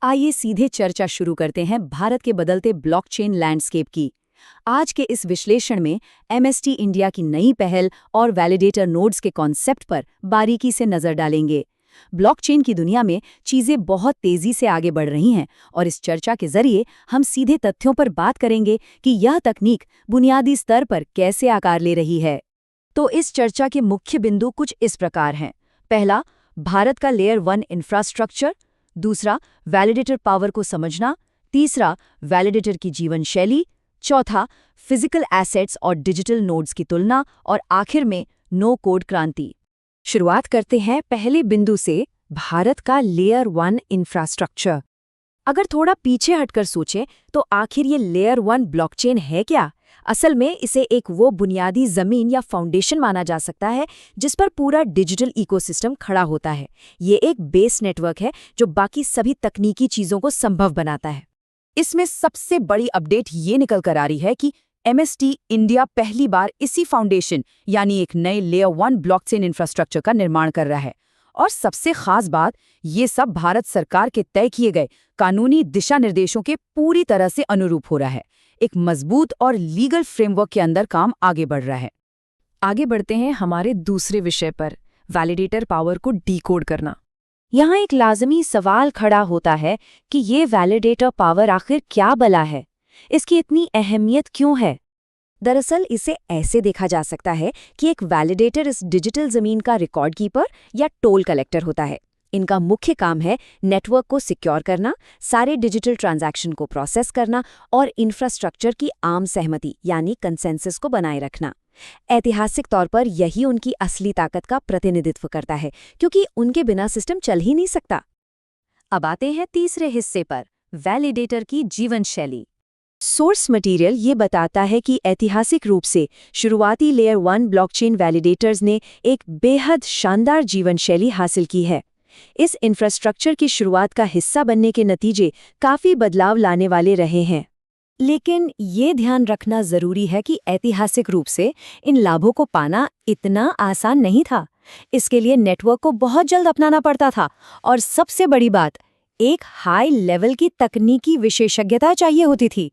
आइए सीधे चर्चा शुरू करते हैं भारत के बदलते ब्लॉकचेन लैंडस्केप की। आज के इस विश्लेषण में एमएसटी इंडिया की नई पहल और वैलिडेटर नोड्स के कॉन्सेप्ट पर बारीकी से नजर डालेंगे। ब्लॉकचेन की दुनिया में चीजें बहुत तेजी से आगे बढ़ रही हैं और इस चर्चा के जरिए हम सीधे तथ्यों पर बात करेंगे कि यह तकनीक बुनियादी स्तर पर कैसे आकार ले रही है। तो इस चर्चा के मुख्य बिंदु कुछ इस प्रकार हैं। पहला, भारत का लेयर 1 इंफ्रास्ट्रक्चर। दूसरा, वैलिडेटर पावर को समझना। तीसरा, वैलिडेटर की जीवन शैली। चौथा, फिजिकल एसेट्स और डिजिटल नोड्स की तुलना। और आखिर में नो कोड क्रांति। शुरुआत करते हैं पहले बिंदु से, भारत का लेयर 1 इंफ्रास्ट्रक्चर। अगर थोड़ा पीछे हटकर सोचें तो आखिर ये लेयर 1 ब्लॉकचेन है क्या? असल में इसे एक वो बुनियादी जमीन या फाउंडेशन माना जा सकता है जिस पर पूरा डिजिटल इकोसिस्टम खड़ा होता है। ये एक बेस नेटवर्क है जो बाकी सभी तकनीकी चीजों को संभव बनाता है। इसमें सबसे बड़ी अपडेट ये निकल कर आ रही है कि एमएसटी इंडिया पहली बार इसी फाउंडेशन यानी एक नए लेयर 1 ब्लॉकचेन इंफ्रास्ट्रक्चर का निर्माण कर रहा है। और सबसे खास बात, ये सब भारत सरकार के तय किए गए कानूनी दिशा निर्देशों के पूरी तरह से अनुरूप हो रहा है। एक मजबूत और लीगल फ्रेमवर्क के अंदर काम आगे बढ़ रहा है। आगे बढ़ते हैं हमारे दूसरे विषय पर, वैलिडेटर पावर को डीकोड करना। यहाँ एक लाजमी सवाल खड़ा होता है कि ये वैलिडेटर पावर आखिर क्या बला है? इसकी इतनी अहमियत क्यों है? दरअसल इसे ऐसे देखा जा सकता है कि एक वैलिडेटर इस डिजिटल जमीन का रिकॉर्ड कीपर या टोल कलेक्टर होता है। इनका मुख्य काम है नेटवर्क को सिक्योर करना, सारे डिजिटल ट्रांजैक्शन को प्रोसेस करना और इंफ्रास्ट्रक्चर की आम सहमति यानी कंसेंसस को बनाए रखना। ऐतिहासिक तौर पर यही उनकी असली ताकत का प्रतिनिधित्व करता है, क्योंकि उनके बिना सिस्टम चल ही नहीं सकता। अब आते हैं तीसरे हिस्से पर, वैलिडेटर की जीवन शैली। सोर्स मटेरियल ये बताता है कि ऐतिहासिक रूप से शुरुआती लेयर 1 ब्लॉकचेन वैलिडेटर्स ने एक बेहद शानदार जीवन शैली हासिल की है। इस इंफ्रास्ट्रक्चर की शुरुआत का हिस्सा बनने के नतीजे काफी बदलाव लाने वाले रहे हैं। लेकिन ये ध्यान रखना जरूरी है कि ऐतिहासिक रूप से इन लाभों को पाना इतना आसान नहीं था। इसके लिए नेटवर्क को बहुत जल्द अपनाना पड़ता था और सबसे बड़ी बात, एक हाई लेवल की तकनीकी विशेषज्ञता चाहिए होती थी।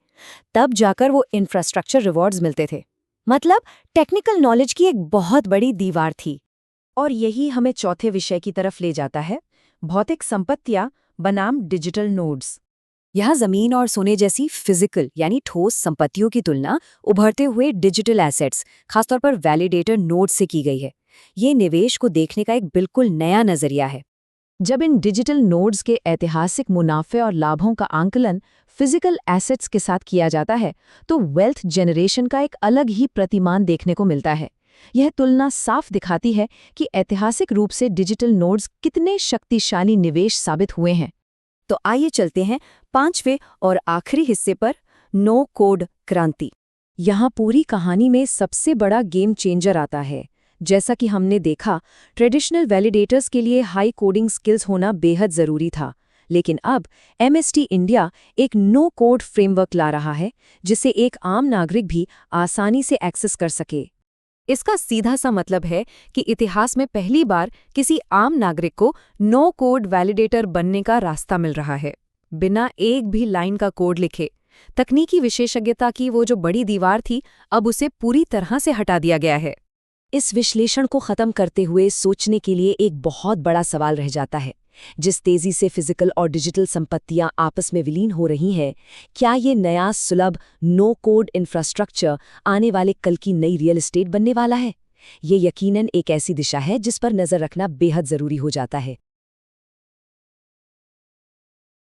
तब जाकर वो इंफ्रास्ट्रक्चर रिवॉर्ड्स मिलते थे। मतलब टेक्निकल नॉलेज की एक बहुत बड़ी दीवार थी। और यही हमें चौथे विषय की तरफ ले जाता है, भौतिक संपत्तियां बनाम डिजिटल नोड्स। यहाँ जमीन और सोने जैसी फिजिकल यानी ठोस संपत्तियों की तुलना उभरते हुए डिजिटल एसेट्स, खासतौर पर वैलिडेटर नोड्स से की गई है। ये निवेश को देखने का एक बिल्कुल नया नजरिया है। जब इन डिजिटल नोड्स के ऐतिहासिक मुनाफे और लाभों का आंकलन फिजिकल एसेट्स के साथ किया जाता है तो वेल्थ जनरेशन का एक अलग ही प्रतिमान देखने को मिलता है। यह तुलना साफ दिखाती है कि ऐतिहासिक रूप से डिजिटल नोड्स कितने शक्तिशाली निवेश साबित हुए हैं। तो आइए चलते हैं पांचवें और आखिरी हिस्से पर, नो कोड क्रांति। यहाँ पूरी कहानी में सबसे बड़ा गेम चेंजर आता है। जैसा कि हमने देखा, ट्रेडिशनल वैलिडेटर्स के लिए हाई कोडिंग स्किल्स होना बेहद ज़रूरी था, लेकिन अब एमएसटी इंडिया एक नो कोड फ्रेमवर्क ला रहा है जिसे एक आम नागरिक भी आसानी से एक्सेस कर सके। इसका सीधा सा मतलब है कि इतिहास में पहली बार किसी आम नागरिक को नो कोड वैलिडेटर बनने का रास्ता मिल रहा है, बिना एक भी लाइन का कोड लिखे। तकनीकी विशेषज्ञता की वो जो बड़ी दीवार थी, अब उसे पूरी तरह से हटा दिया गया है। इस विश्लेषण को खत्म करते हुए सोचने के लिए एक बहुत बड़ा सवाल रह जाता है। जिस तेजी से फिजिकल और डिजिटल संपत्तियां आपस में विलीन हो रही हैं, क्या ये नया सुलभ नो कोड इंफ्रास्ट्रक्चर आने वाले कल की नई रियल एस्टेट बनने वाला है? ये यकीनन एक ऐसी दिशा है जिस पर नजर रखना बेहद जरूरी हो जाता है।